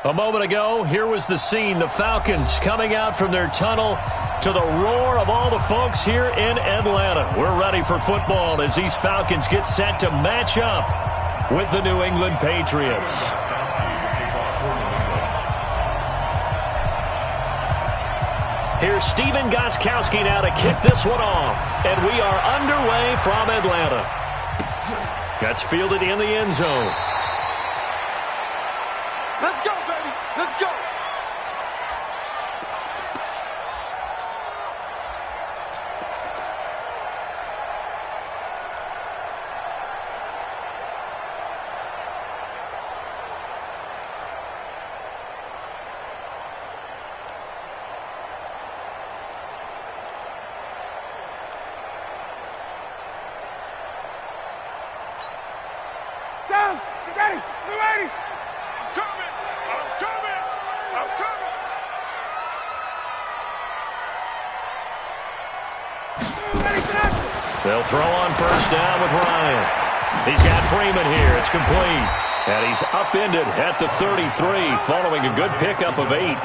A moment ago, here was the scene. The Falcons coming out from their tunnel to the roar of all the folks here in Atlanta. We're ready for football as these Falcons get set to match up with the New England Patriots. Here's Steven Gostkowski now to kick this one off. And we are underway from Atlanta. That's fielded in the end zone. Let's go, baby. Let's go. Down. Get ready. We're ready. I'm coming. I'm coming. I'm coming. They'll throw on first down with Ryan. He's got Freeman here. It's complete. And he's upended at the 33 following a good pickup of 8.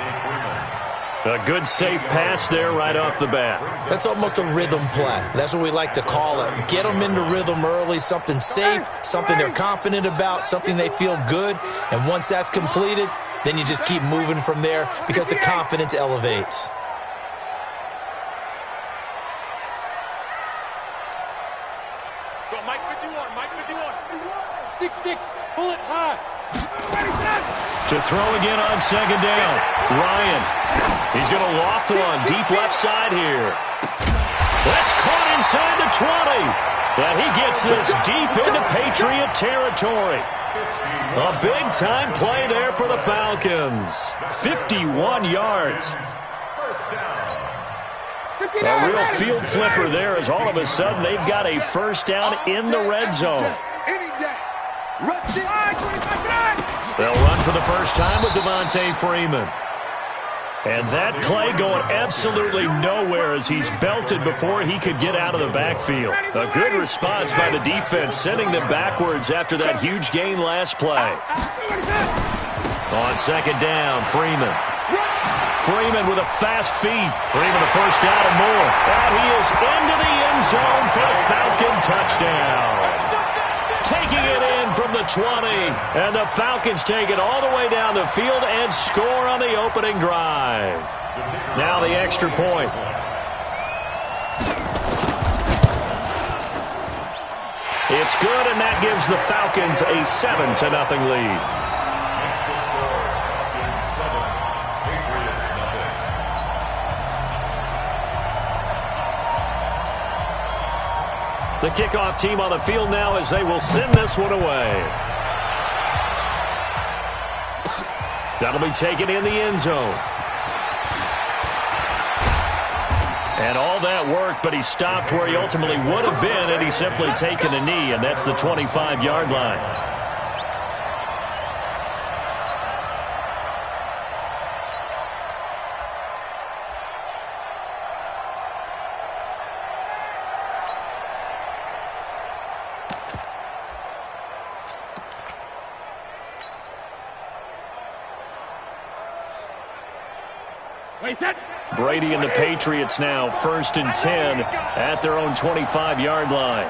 A good safe pass there right off the bat. That's almost a rhythm play. That's what we like to call it. Get them into rhythm early, something safe, something they're confident about, something they feel good. And once that's completed, then you just keep moving from there because the confidence elevates. Go, Mike 51. Mike 51. 6'6". Pull it high. Ready, set. To throw again on second down. Ryan. He's going to loft one deep left side here. That's caught inside the 20. And he gets this deep into Patriot territory. A big-time play there for the Falcons. 51 yards. A real field flipper there as all of a sudden they've got a first down in the red zone. They'll run for the first time with Devontae Freeman. And that play going absolutely nowhere as he's belted before he could get out of the backfield. A good response by the defense, sending them backwards after that huge gain last play. On second down, Freeman. Freeman with a fast feet. Freeman the first down and more. And he is into the end zone for a Falcon touchdown. Taking it in from the 20. And the Falcons take it all the way down the field and score on the opening drive. Now the extra point. It's good, and that gives the Falcons a 7-0 lead. The kickoff team on the field now as they will send this one away. That'll be taken in the end zone. And all that work, but he stopped where he ultimately would have been had he simply taken a knee, and that's the 25-yard line. Brady and the Patriots now 1st and 10 at their own 25-yard line.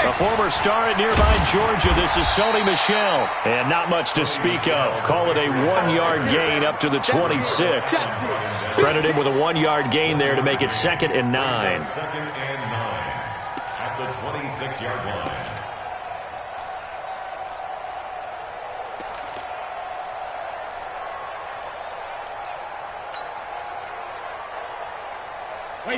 A former star at nearby Georgia, this is Sony Michel. And not much to speak of. Call it a 1-yard gain up to the 26. Credit him with a 1-yard gain there to make it 2nd and 9. 2nd and 9 at the 26-yard line.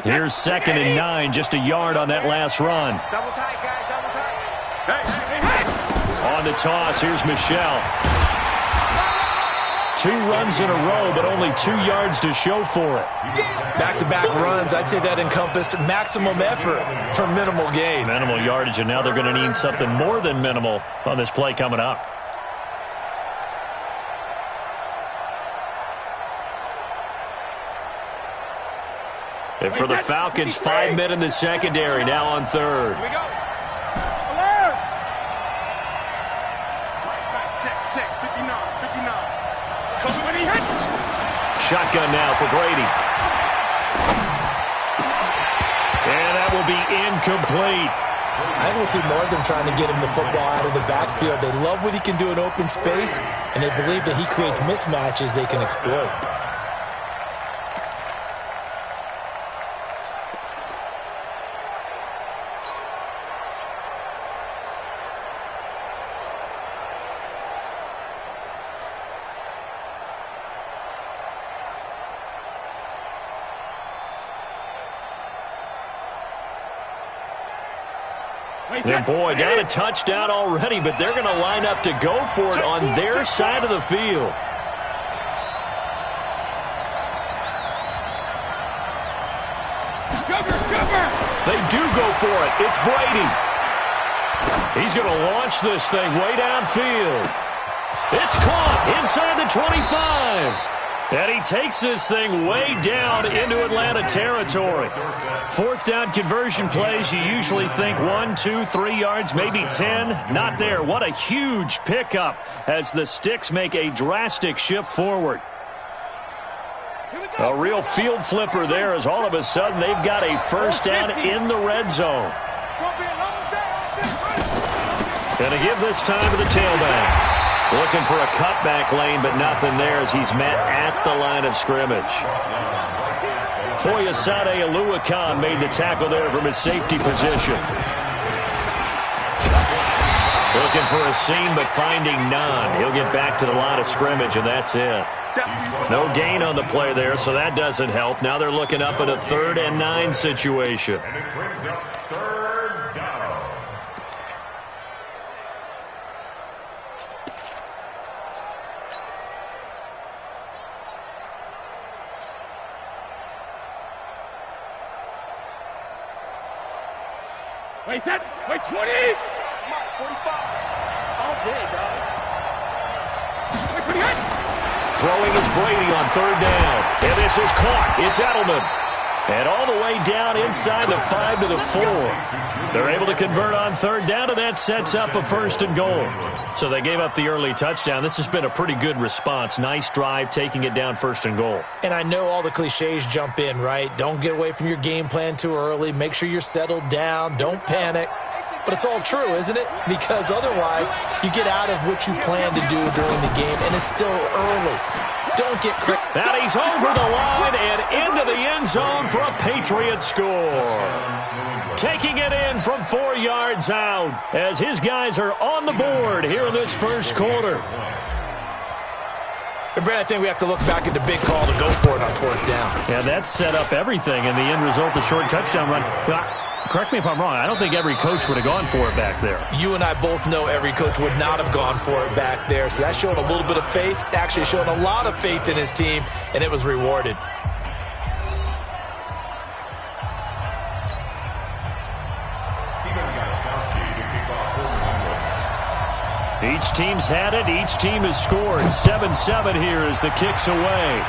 Here's 2nd and 9, just a yard on that last run. Double tight, guys. Double tight. Hey. On the toss, here's Michel. 2 runs in a row, but only 2 yards to show for it. Back-to-back runs, I'd say that encompassed maximum effort for minimal gain. Minimal yardage, and now they're going to need something more than minimal on this play coming up. And for the Falcons, 5 men in the secondary, now on 3rd. Here we go. Alert! Right back, check, 59, Shotgun now for Brady. And that will be incomplete. I don't see more of them trying to get him the football out of the backfield. They love what he can do in open space, and they believe that he creates mismatches they can exploit. And boy, got a touchdown already, but they're going to line up to go for it on their side of the field. They do go for it. It's Brady. He's going to launch this thing way downfield. It's caught inside the 25. And he takes this thing way down into Atlanta territory. Fourth down conversion plays, you usually think 1, 2, 3 yards, maybe 10. Not there. What a huge pickup as the Sticks make a drastic shift forward. A real field flipper there as all of a sudden they've got a first down in the red zone. And to give this time to the tailback. Looking for a cutback lane, but nothing there as he's met at the line of scrimmage. Foyesade Aluakan made the tackle there from his safety position. Looking for a seam, but finding none. He'll get back to the line of scrimmage, and that's it. No gain on the play there, so that doesn't help. Now they're looking up at a 3rd and 9 situation. And it brings up 3rd down. Wait, 20! Mark, 45! All day, dog. Wait, pretty hot! Throwing is Brady on 3rd down. And this is caught. It's Edelman. And all the way down inside the 5 to the 4. They're able to convert on 3rd down, and that sets up a 1st and goal. So they gave up the early touchdown. This has been a pretty good response. Nice drive, taking it down 1st and goal. And I know all the cliches jump in, right? Don't get away from your game plan too early. Make sure you're settled down. Don't panic. But it's all true, isn't it? Because otherwise, you get out of what you plan to do during the game, and it's still early. Don't get crazy. Now he's over the line and into the end zone for a Patriot score. Taking it in from 4 yards out as his guys are on the board here in this first quarter. And Brad, I think we have to look back at the big call to go for it on 4th down. Yeah, that set up everything in the end result, the short touchdown run. Correct me if I'm wrong. I don't think every coach would have gone for it back there. You and I both know every coach would not have gone for it back there. So that showed a little bit of faith. Actually showed a lot of faith in his team, and it was rewarded. Each team's had it. Each team has scored. 7-7 here as the kick's away.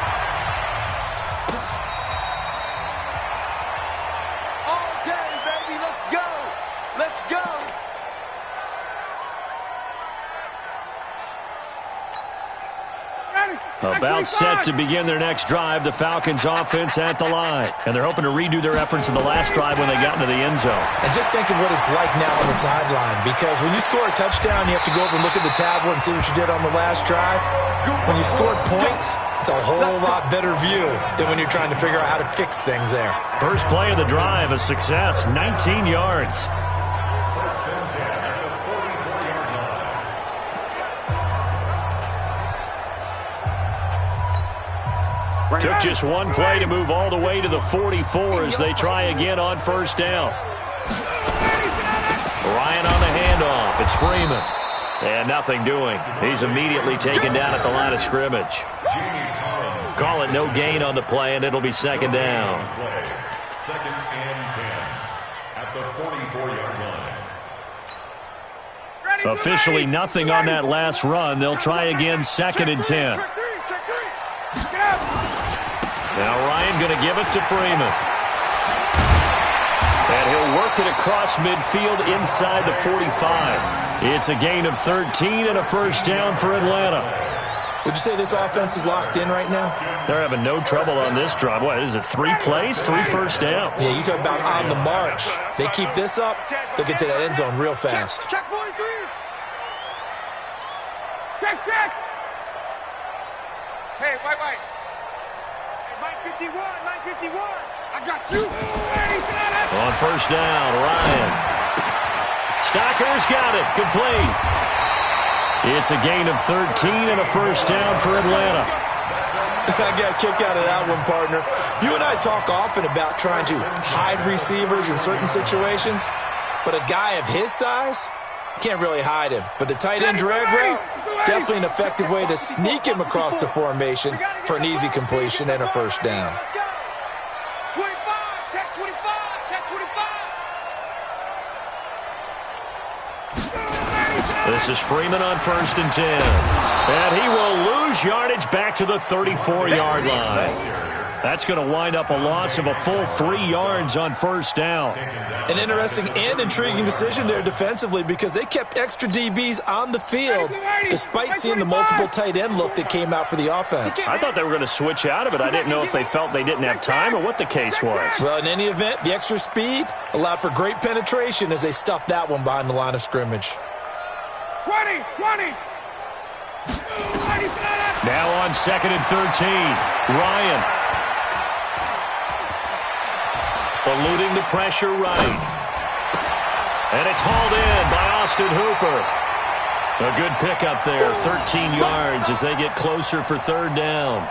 About set to begin their next drive, the Falcons offense at the line. And they're hoping to redo their efforts in the last drive when they got into the end zone. And just think of what it's like now on the sideline, because when you score a touchdown, you have to go over and look at the tablet and see what you did on the last drive. When you scored points, it's a whole lot better view than when you're trying to figure out how to fix things there. First play of the drive, a success, 19 yards. Took just one play to move all the way to the 44 as they try again on 1st down. Ryan on the handoff. It's Freeman. And nothing doing. He's immediately taken down at the line of scrimmage. Call it no gain on the play, and it'll be 2nd down. 2nd and 10 at the 44-yard line. Officially nothing on that last run. They'll try again 2nd and 10. Now Ryan going to give it to Freeman. And he'll work it across midfield inside the 45. It's a gain of 13 and a 1st down for Atlanta. Would you say this offense is locked in right now? They're having no trouble on this drive. What is it, 3 plays, 3 first downs? Yeah, you talk about on the march. They keep this up, they'll get to that end zone real fast. Check 43. Check. Hey, white. Hey, Mike 51. I got you. On first down, Ryan. Stocker's got it, complete. It's a gain of 13 and a first down for Atlanta. I got a kick out of that one, partner. You and I talk often about trying to hide receivers in certain situations, but a guy of his size, can't really hide him. But the tight end drag route, definitely an effective way to sneak him across the formation for an easy completion and a first down. 25, check 25. This is Freeman on first and 10. And he will lose yardage back to the 34-yard line. That's going to wind up a loss of a full 3 yards on first down. An interesting and intriguing decision there defensively because they kept extra DBs on the field despite seeing the multiple tight end look that came out for the offense. I thought they were going to switch out of it. I didn't know if they felt they didn't have time or what the case was. Well, in any event, the extra speed allowed for great penetration as they stuffed that one behind the line of scrimmage. 20. Now on second and 13, Ryan. Eluding the pressure right. And it's hauled in by Austin Hooper. A good pickup there, 13 yards as they get closer for third down.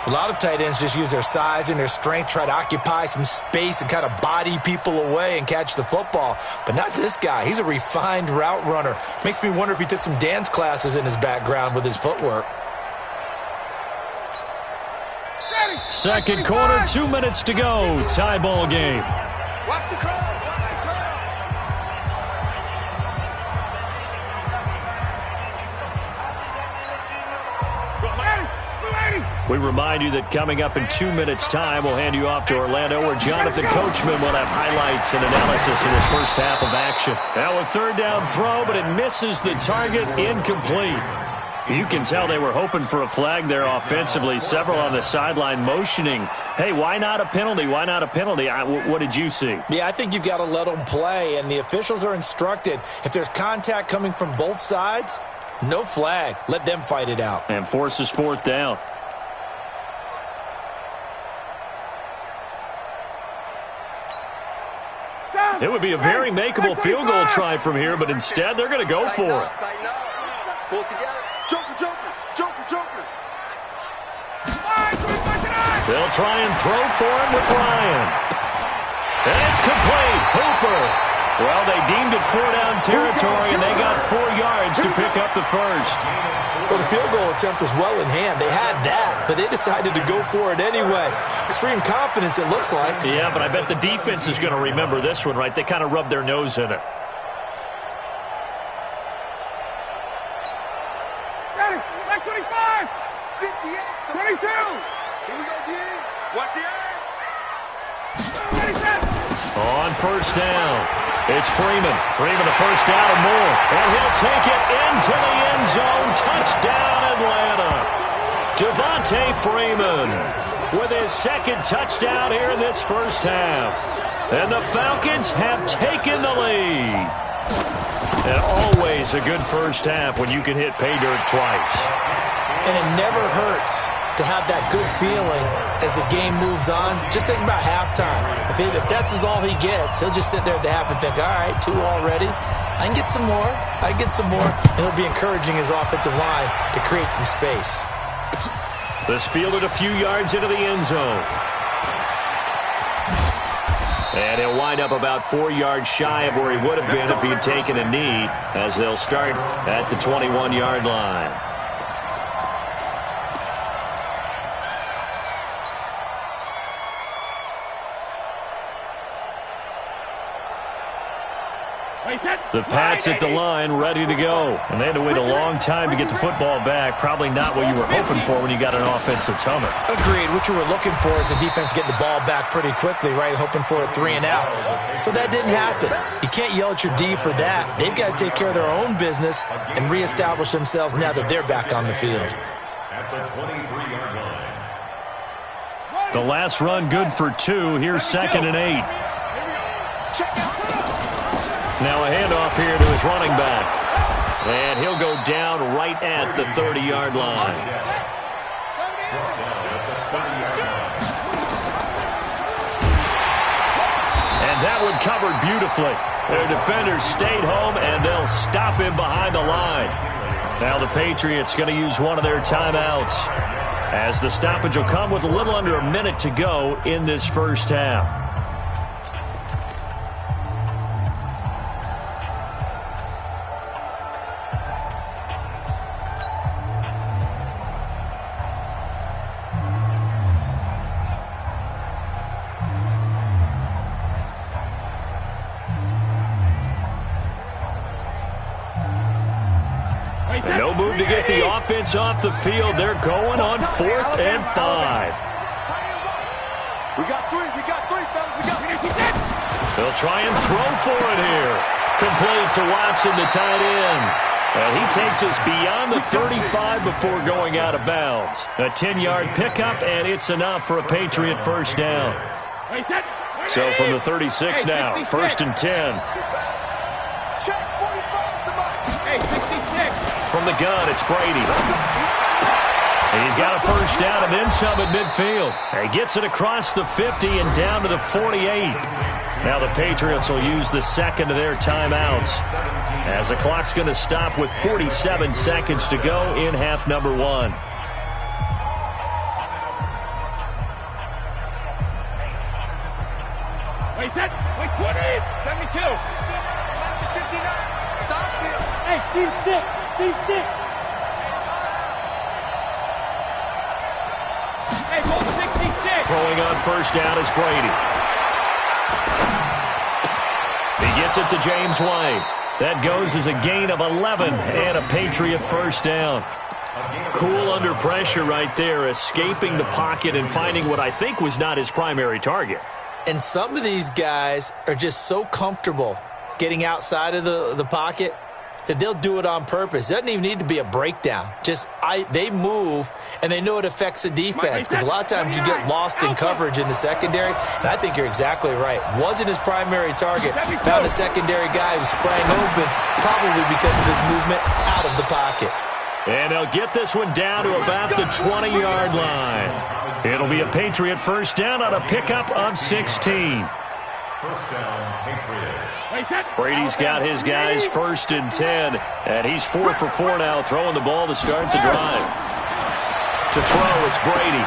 A lot of tight ends just use their size and their strength, try to occupy some space and kind of body people away and catch the football. But not this guy. He's a refined route runner. Makes me wonder if he took some dance classes in his background with his footwork. Second quarter, 2 minutes to go. Tie ball game. Watch the curve. We remind you that coming up in 2 minutes' time, we'll hand you off to Orlando, where Jonathan Coachman will have highlights and analysis in his first half of action. Now a third down throw, but it misses the target, incomplete. You can tell they were hoping for a flag there offensively. Several on the sideline motioning, hey, why not a penalty? Why not a penalty? What did you see? Yeah, I think you've got to let them play, and the officials are instructed. If there's contact coming from both sides, no flag. Let them fight it out. And forces fourth down. It would be a very makeable field goal try from here, but instead they're going to go for it. Pull it together. Joker. They'll try and throw for him with Ryan. And it's complete. Hooper. Well, they deemed it 4-down territory, and they got 4 yards to pick up the first. Well, the field goal attempt was well in hand. They had that, but they decided to go for it anyway. Extreme confidence, it looks like. Yeah, but I bet the defense is going to remember this one, right? They kind of rubbed their nose in it. Ready, back 25, 58, 22. Here we go, D. Watch the edge. On first down, it's Freeman. Freeman a first down and more. And he'll take it into the end zone. Touchdown, Atlanta. Devontae Freeman with his second touchdown here in this first half. And the Falcons have taken the lead. And always a good first half when you can hit pay dirt twice. And it never hurts to have that good feeling as the game moves on. Just think about halftime. If that's all he gets, he'll just sit there at the half and think, all right, 2 already. I can get some more. And he'll be encouraging his offensive line to create some space. This fielded a few yards into the end zone. And he'll wind up about 4 yards shy of where he would have been if he had taken a knee, as they'll start at the 21-yard line. The Pats at the line, ready to go. And they had to wait a long time to get the football back. Probably not what you were hoping for when you got an offense that's humming. Agreed. What you were looking for is the defense getting the ball back pretty quickly, right? Hoping for a 3 and out. So that didn't happen. You can't yell at your D for that. They've got to take care of their own business and reestablish themselves now that they're back on the field. at the 23-yard line. The last run good for 2. Here's 2nd and 8. Now a handoff here to his running back. And he'll go down right at the 30-yard line. And that one covered beautifully. Their defenders stayed home, and they'll stop him behind the line. Now the Patriots going to use one of their timeouts, as the stoppage will come with a little under a minute to go in this first half. And no move to get the offense off the field. They're going on 4th and 5. We got 3, fellas. We got 3. They'll try and throw for it here. Complete to Watson, the tight end. And he takes us beyond the 35 before going out of bounds. A 10-yard pickup, and it's enough for a Patriot first down. So from the 36 now, 1st and 10. From the gun, it's Brady. He's got a first down and then some at midfield. He gets it across the 50 and down to the 48. Now the Patriots will use the second of their timeouts, as the clock's going to stop with 47 seconds to go in half number 1. Wait, 20! 72! Hey, Steve 6! Steve 6! Hey, ball 66! Throwing on first down is Brady. He gets it to James White. That goes as a gain of 11 and a Patriot first down. Cool under pressure right there, escaping the pocket and finding what I think was not his primary target. And some of these guys are just so comfortable getting outside of the pocket that they'll do it on purpose. It doesn't even need to be a breakdown. They move, and they know it affects the defense, because a lot of times you get lost in coverage in the secondary, and I think you're exactly right. Wasn't his primary target. Found a secondary guy who sprang open, probably because of his movement out of the pocket. And they'll get this one down to about the 20-yard line. It'll be a Patriot first down on a pickup of 16. First down, Patriots. Brady's got his guys 1st and 10, and he's 4 for 4 now, throwing the ball to start the drive. To throw, it's Brady.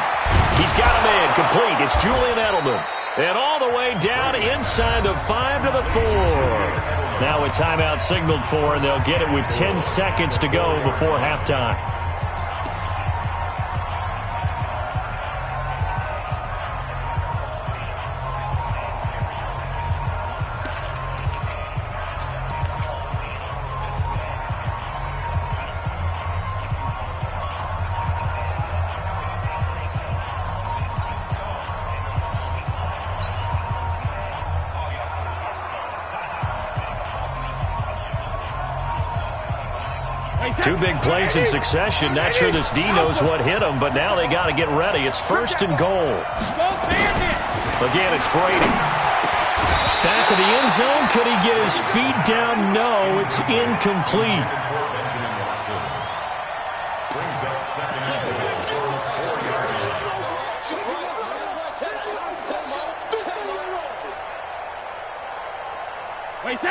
He's got a man complete. It's Julian Edelman. And all the way down inside the 5 to the 4. Now a timeout signaled for, and they'll get it with 10 seconds to go before halftime. Two big plays in succession. Not sure this D knows what hit him, but now they got to get ready. It's 1st and goal. Again, it's Brady. Back of the end zone. Could he get his feet down? No, it's incomplete.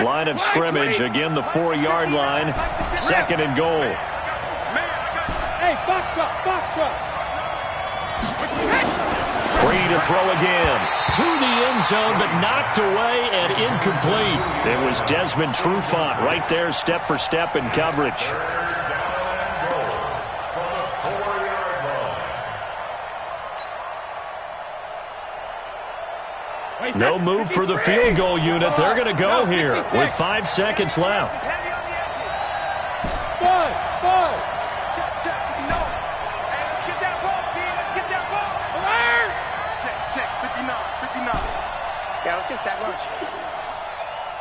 Line of scrimmage, again the 4-yard line, 2nd and goal. Hey, box truck. Brady to throw again. To the end zone, but knocked away and incomplete. It was Desmond Trufant right there, step for step in coverage. No move for the field goal unit. They're going to go here with 5 seconds left. Check, 59. Yeah, let's get a sack lunch.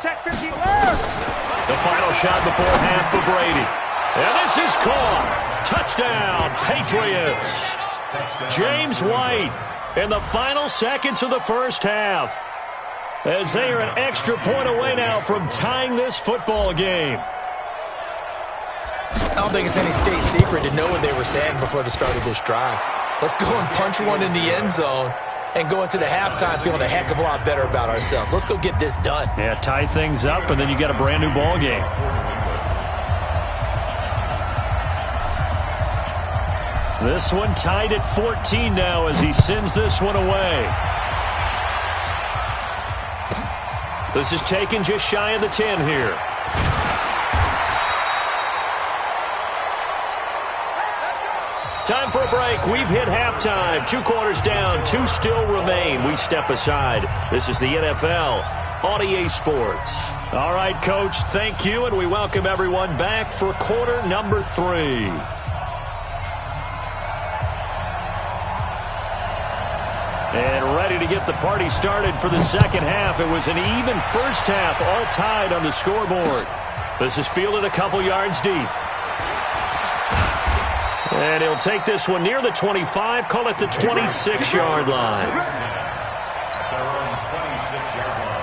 Check 51. The final shot before half for Brady. And this is caught. Touchdown, Patriots. James White in the final seconds of the first half, as they are an extra point away now from tying this football game. I don't think it's any state secret to know what they were saying before the start of this drive. Let's go and punch one in the end zone and go into the halftime feeling a heck of a lot better about ourselves. Let's go get this done. Yeah, tie things up, and then you get a brand new ball game. This one tied at 14 now as he sends this one away. This is taken just shy of the 10 here. Time for a break. We've hit halftime. 2 quarters down. 2 still remain. We step aside. This is the NFL on EA Sports. All right, Coach, thank you, and we welcome everyone back for quarter number 3. And ready to get the party started for the second half. It was an even first half, all tied on the scoreboard. This is fielded a couple yards deep. And he'll take this one near the 25, call it the 26-yard line. They're on 26-yard line.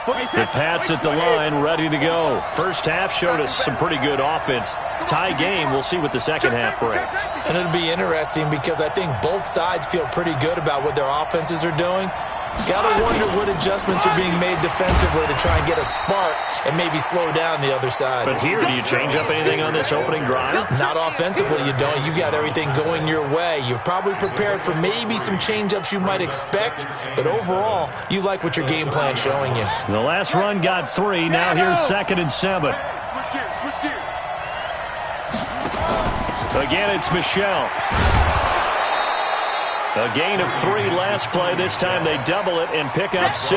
The Pats at the line, ready to go. First half showed us some pretty good offense. Tie game, we'll see what the second half brings. And it'll be interesting because I think both sides feel pretty good about what their offenses are doing. Got to wonder what adjustments are being made defensively to try and get a spark and maybe slow down the other side. But here, do you change up anything on this opening drive? Not offensively, you don't. You've got everything going your way. You've probably prepared for maybe some change-ups you might expect, but overall, you like what your game plan's showing you. The last run got 3. Now here's 2nd and 7. Switch gears. Again, it's Michelle. A gain of 3 last play. This time they double it and pick up 6.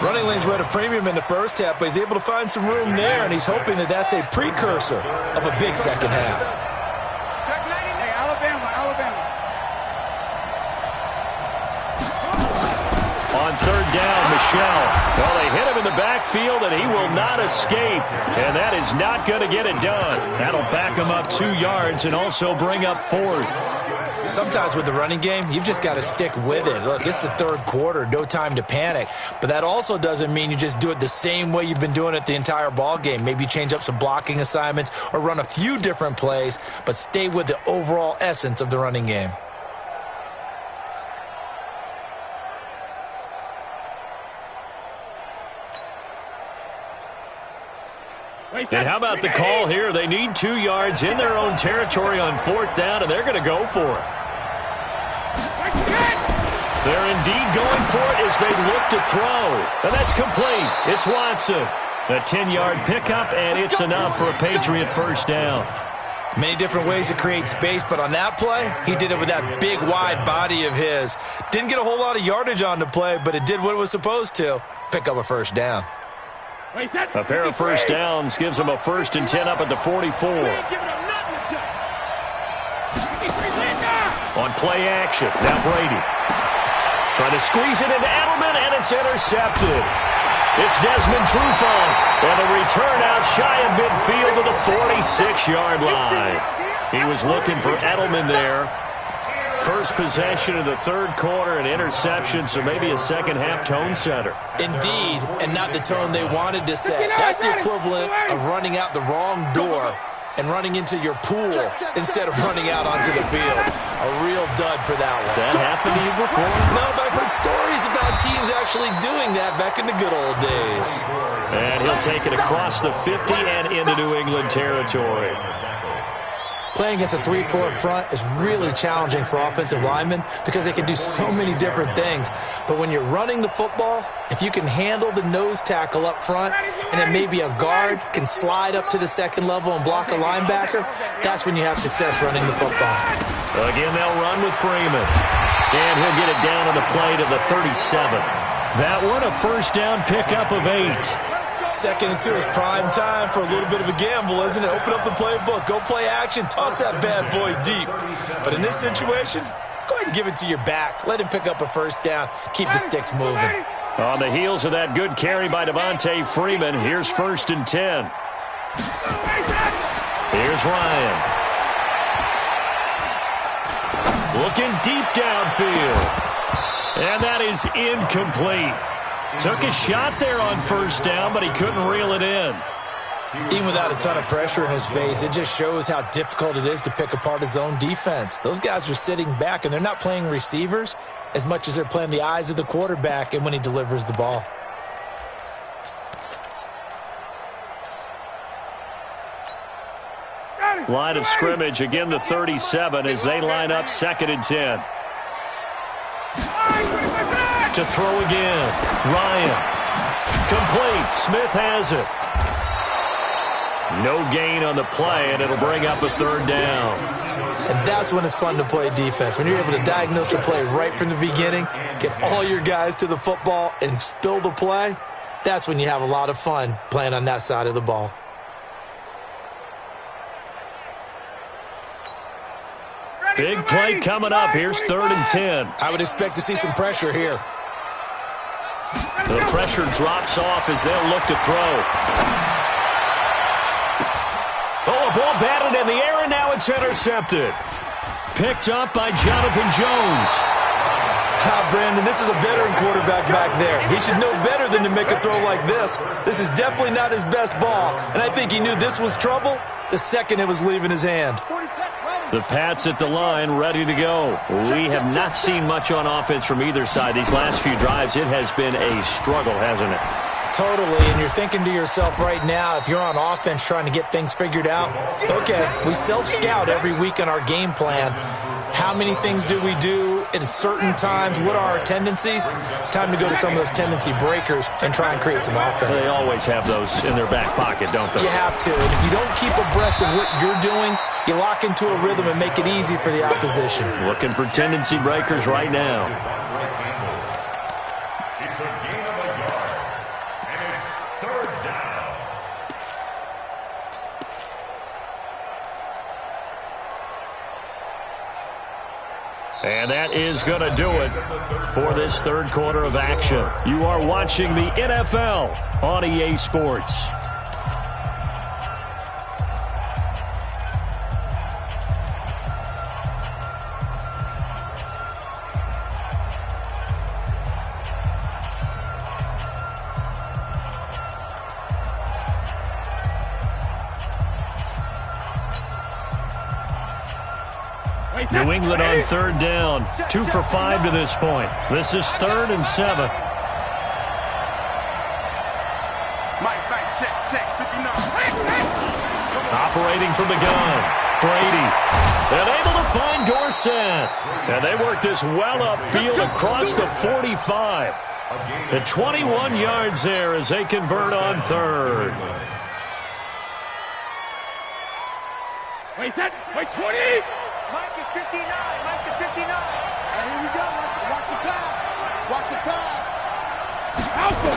Running lanes were at a premium in the first half, but he's able to find some room there, and he's hoping that that's a precursor of a big second half. Hey, Alabama. On 3rd down, Michelle. Well, they hit him in the backfield, and he will not escape. And that is not going to get it done. That'll back him up 2 yards and also bring up 4th. Sometimes with the running game, you've just got to stick with it. Look, it's the 3rd quarter, no time to panic. But that also doesn't mean you just do it the same way you've been doing it the entire ball game. Maybe change up some blocking assignments or run a few different plays, but stay with the overall essence of the running game. And how about the call here? They need 2 yards in their own territory on 4th down, and they're going to go for it. They're indeed going for it as they look to throw. And that's complete. It's Watson. A 10-yard pickup, and it's enough for a Patriot first down. Many different ways to create space, but on that play, he did it with that big, wide body of his. Didn't get a whole lot of yardage on the play, but it did what it was supposed to, pick up a first down. A pair of first downs gives them a 1st and 10 up at the 44. On play action, now Brady. Trying to squeeze it into Edelman, and it's intercepted. It's Desmond Trufant, and a return out shy of midfield to the 46-yard line. He was looking for Edelman there. First possession of the 3rd quarter, an interception, so maybe a second-half tone setter. Indeed, and not the tone they wanted to set. That's the equivalent of running out the wrong door and running into your pool instead of running out onto the field. A real dud for that one. Has that happened to you before? No, but I've heard stories about teams actually doing that back in the good old days. And he'll take it across the 50 and into New England territory. Playing against a 3-4 front is really challenging for offensive linemen because they can do so many different things. But when you're running the football, if you can handle the nose tackle up front and then maybe a guard can slide up to the 2nd level and block a linebacker, that's when you have success running the football. Again, they'll run with Freeman. And he'll get it down on the play to the 37. That one, a first down pickup of 8. 2nd and 2 is prime time for a little bit of a gamble, isn't it? Open up the playbook, go play action, toss that bad boy deep. But in this situation, go ahead and give it to your back. Let him pick up a first down. Keep the sticks moving. On the heels of that good carry by Devontae Freeman, here's 1st and 10. Here's Ryan. Looking deep downfield. And that is incomplete. Took a shot there on 1st down, but he couldn't reel it in. Even without a ton of pressure in his face, it just shows how difficult it is to pick apart his own defense. Those guys are sitting back, and they're not playing receivers as much as they're playing the eyes of the quarterback and when he delivers the ball. Line of scrimmage, again the 37 as they line up 2nd and 10. To throw again. Ryan. Complete. Smith has it. No gain on the play, and it'll bring up a 3rd down. And that's when it's fun to play defense. When you're able to diagnose a play right from the beginning, get all your guys to the football, and spill the play, that's when you have a lot of fun playing on that side of the ball. Big play coming up. Here's 3rd and 10. I would expect to see some pressure here. The pressure drops off as they'll look to throw. Oh, a ball batted in the air, and now it's intercepted. Picked up by Jonathan Jones. Brandon, this is a veteran quarterback back there. He should know better than to make a throw like this. This is definitely not his best ball, and I think he knew this was trouble the second it was leaving his hand. The Pats at the line, ready to go. We have not seen much on offense from either side. These last few drives, it has been a struggle, hasn't it? Totally, and you're thinking to yourself right now, if you're on offense trying to get things figured out, okay, we self-scout every week on our game plan. How many things do we do at certain times? What are our tendencies? Time to go to some of those tendency breakers and try and create some offense. They always have those in their back pocket, don't they? You have to, and if you don't keep abreast of what you're doing, you lock into a rhythm and make it easy for the opposition. Looking for tendency breakers right now. It's a gain of a yard, and it's 3rd down. And that is going to do it for this 3rd quarter of action. You are watching the NFL on EA Sports. New England on 3rd down. 2 for 5 to this point. This is 3rd and 7. Operating from the gun. Brady. And able to find Dorsett. And they work this well upfield across the 45. At 21 yards there as they convert on 3rd. Wait, 20! Mike is 59. Mike is 59. And here we go. Watch the pass. Watch the pass. Alpha.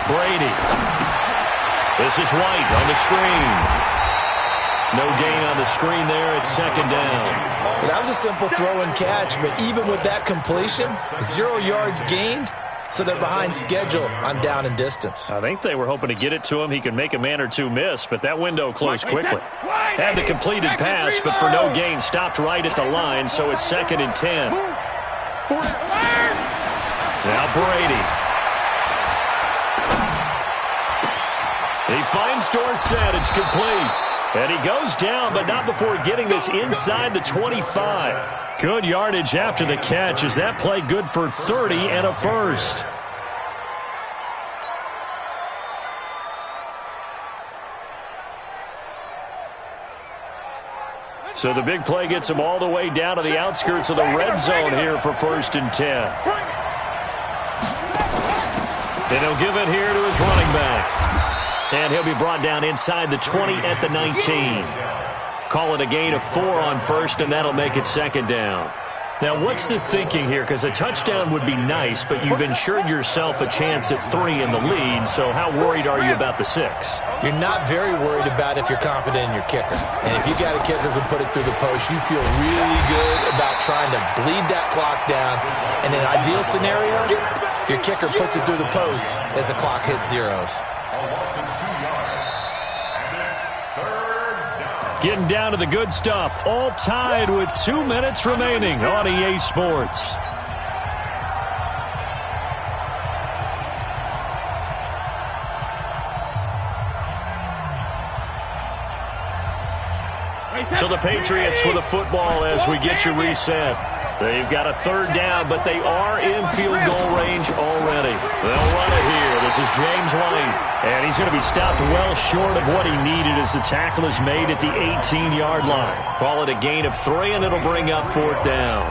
Brady. This is White on the screen. No gain on the screen there. It's 2nd down. Well, that was a simple throw and catch, but even with that completion, 0 yards gained. So they're behind schedule on down and distance. I think they were hoping to get it to him. He could make a man or two miss, but that window closed quickly. Had the completed pass, but for no gain, stopped right at the line, so it's 2nd and 10. Now Brady. He finds Dorsett. It's complete. And he goes down, but not before getting this inside the 25. Good yardage after the catch. Is that play good for 30 and a first? So the big play gets him all the way down to the outskirts of the red zone here for 1st and 10. And he'll give it here to his running back. And he'll be brought down inside the 20 at the 19. Call it a gain of 4 on 1st, and that'll make it 2nd down. Now, what's the thinking here? Because a touchdown would be nice, but you've ensured yourself a chance at 3 in the lead, so how worried are you about the 6? You're not very worried about if you're confident in your kicker. And if you got a kicker who can put it through the post, you feel really good about trying to bleed that clock down. In an ideal scenario, Your kicker puts it through the post as the clock hits zeros. Getting down to the good stuff. All tied with 2 minutes remaining on EA Sports. So the Patriots with the football as we get you reset. They've got a third down, but they are in field goal range already. They'll run it here. This is James White. And he's going to be stopped well short of what he needed as the tackle is made at the 18-yard line. Call it a gain of 3, and it'll bring up 4th down.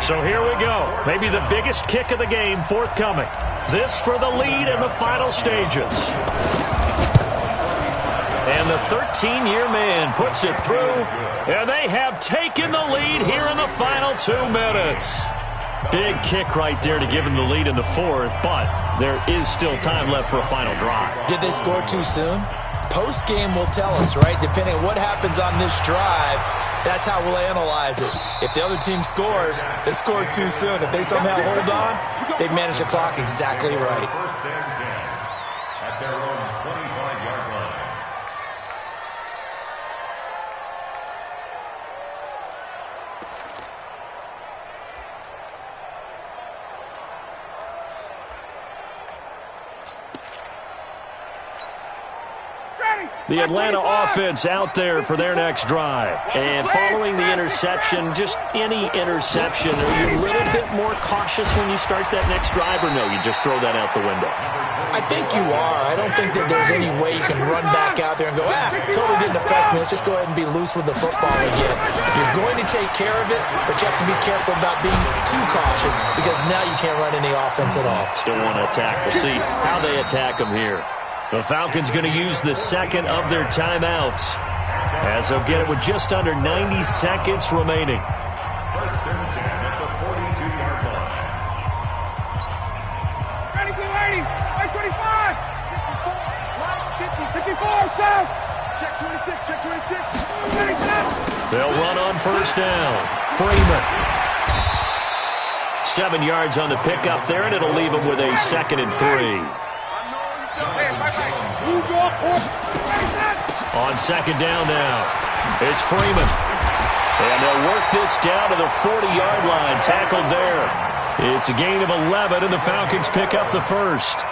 So here we go. Maybe the biggest kick of the game forthcoming. This for the lead in the final stages. And the 13-year man puts it through, and they have taken the lead here in the final 2 minutes. Big kick right there to give them the lead in the 4th, but there is still time left for a final drive. Did they score too soon? Post-game will tell us, right? Depending on what happens on this drive, that's how we'll analyze it. If the other team scores, they scored too soon. If they somehow hold on, they've managed the clock exactly right. First and 10 at their own 25-yard line. The Atlanta offense out there for their next drive. And following the interception, just any interception, are you a little bit more cautious when you start that next drive, or no, you just throw that out the window? I think you are. I don't think that there's any way you can run back out there and go, totally didn't affect me. Let's just go ahead and be loose with the football again. You're going to take care of it, but you have to be careful about being too cautious because now you can't run any offense at all. Still want to attack. We'll see how they attack them here. The Falcons going to use the second of their timeouts as they'll get it with just under 90 seconds remaining. First and 10 at the 42-yard line. Ready, get ready. 25. 54, south. Check 26, check 26. Ready, south. They'll run on first down. Freeman. 7 yards on the pickup there, and it'll leave them with a 2nd and 3. On 2nd down now, it's Freeman. And they'll work this down to the 40-yard line, tackled there. It's a gain of 11, and the Falcons pick up the first.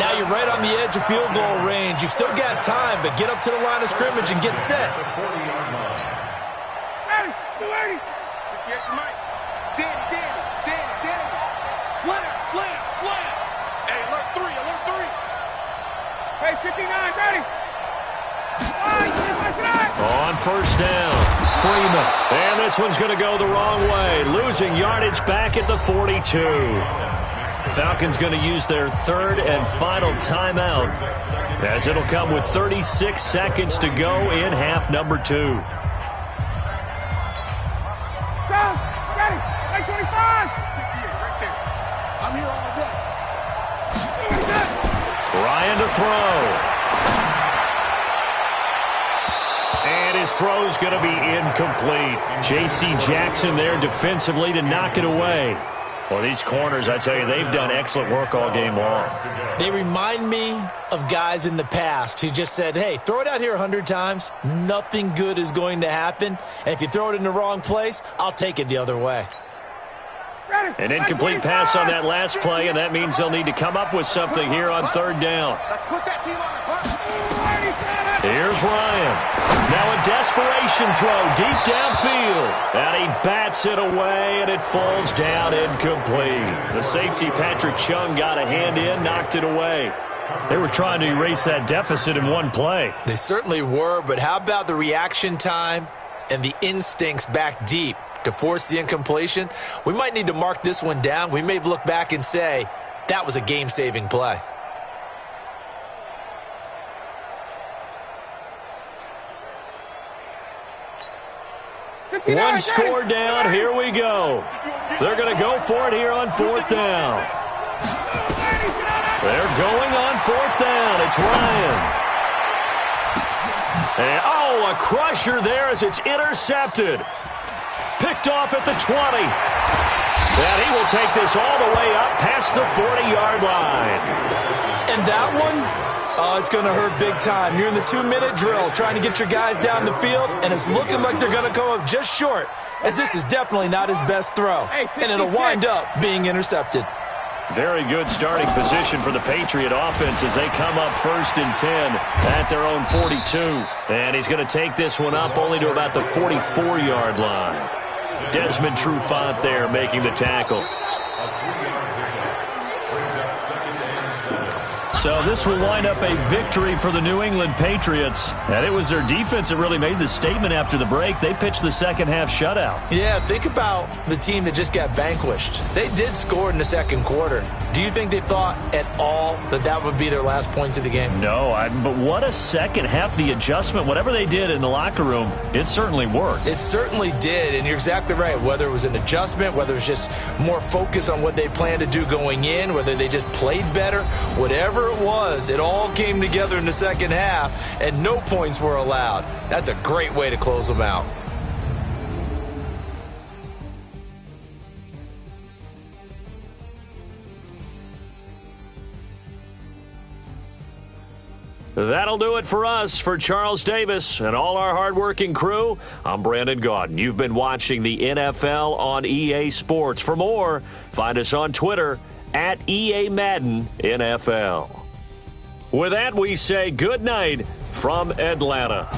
Now you're right on the edge of field goal range. You've still got time, but get up to the line of scrimmage and get set. Ready, get ready. Get Mike. Danny. Slam. Hey, alert 3. Hey, 59, ready. On first down, Freeman. And this one's going to go the wrong way, losing yardage back at the 42. Falcons going to use their third and final timeout as it'll come with 36 seconds to go in half number 2. Go, ready, 25. I'm here all day. Ryan to throw. And his throw's going to be incomplete. J.C. Jackson there defensively to knock it away. Well, these corners, I tell you, they've done excellent work all game long. They remind me of guys in the past who just said, hey, throw it out here 100 times. Nothing good is going to happen. And if you throw it in the wrong place, I'll take it the other way. An incomplete pass on that last play, and that means they'll need to come up with something here on third down. Let's put that team on the bus. Here's Ryan. Now a desperation throw deep downfield. And he bats it away, and it falls down incomplete. The safety, Patrick Chung, got a hand in, knocked it away. They were trying to erase that deficit in one play. They certainly were, but how about the reaction time and the instincts back deep to force the incompletion? We might need to mark this one down. We may look back and say, that was a game-saving play. One score down, here we go. They're going to go for it here on fourth down. They're going on fourth down. It's Ryan. And, a crusher there as it's intercepted. Picked off at the 20. And he will take this all the way up past the 40-yard line. And that one, oh, it's going to hurt big time. You're in the 2-minute drill trying to get your guys down the field, and it's looking like they're going to come up just short, as this is definitely not his best throw, and it'll wind up being intercepted. Very good starting position for the Patriot offense as they come up 1st and 10 at their own 42. And he's going to take this one up only to about the 44-yard line. Desmond Trufant there making the tackle. So this will wind up a victory for the New England Patriots. And it was their defense that really made the statement after the break. They pitched the second-half shutout. Yeah, think about the team that just got vanquished. They did score in the second quarter. Do you think they thought at all that that would be their last points of the game? No, but what a second half. The adjustment, whatever they did in the locker room, it certainly worked. It certainly did, and you're exactly right. Whether it was an adjustment, whether it was just more focus on what they planned to do going in, whether they just played better, whatever it was, it all came together in the second half, and no points were allowed. That's a great way to close them out. That'll do it for us. For Charles Davis and all our hardworking crew, I'm Brandon Gaudin. You've been watching the NFL on EA Sports. For more, find us on Twitter at EA Madden NFL. With that, we say good night from Atlanta.